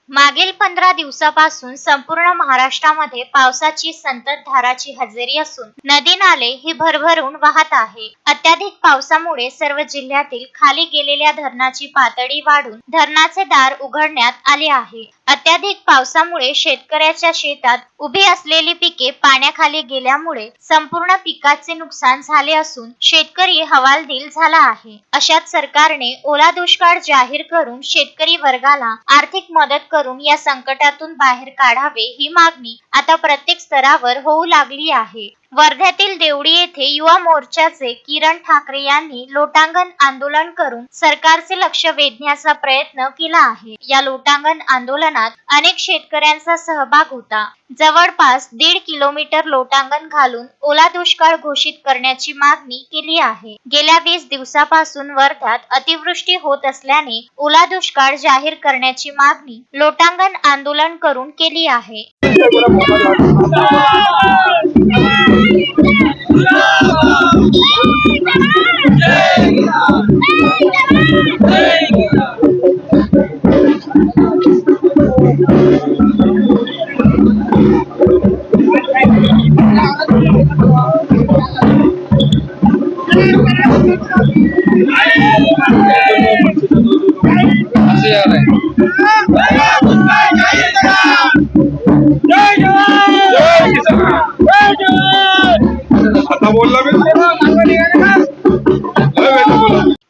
मागील 15 दिवसापासून संपूर्ण महाराष्ट्रामध्ये पावसाची संततधाराची हजेरी असून नदी नाले ही भरभरून वाहत आहे. अत्याधिक पावसामुळे सर्व जिल्ह्यातील खाली गेलेल्या धरणाची पातळी वाढून धरणाचे दार उघडण्यात आले आहे. अत्याधिक पावसामुळे शेतकऱ्याच्या शेतात उभी असलेली पिके पाण्याखाली गेल्यामुळे संपूर्ण पिकाचे नुकसान झाले असून शेतकरी हवालदिल झाला आहे. अशात सरकारने ओला दुष्काळ जाहीर करून शेतकरी वर्गाला आर्थिक मदत करून या संकटातून बाहेर काढावे ही मागणी आता प्रत्येक स्तरावर होऊ लागली आहे. वर्ध्यातील देवडी येथे युवा मोर्चाचे किरण ठाकरे यांनी लोटांगण आंदोलन करून सरकारचे लक्ष वेधण्याचा प्रयत्न केला आहे. या लोटांगण आंदोलनात अनेक शेतकऱ्यांचा सहभाग होता. जवळपास 1.5 किलोमीटर लोटांगण घालून ओला दुष्काळ घोषित करण्याची मागणी केली आहे. गेल्या 20 दिवसापासून वर्ध्यात अतिवृष्टी होत असल्याने ओला दुष्काळ जाहीर करण्याची मागणी लोटांगण आंदोलन करून केली आहे.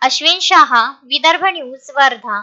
अश्विन शाह, विदर्भ न्यूज, वर्धा.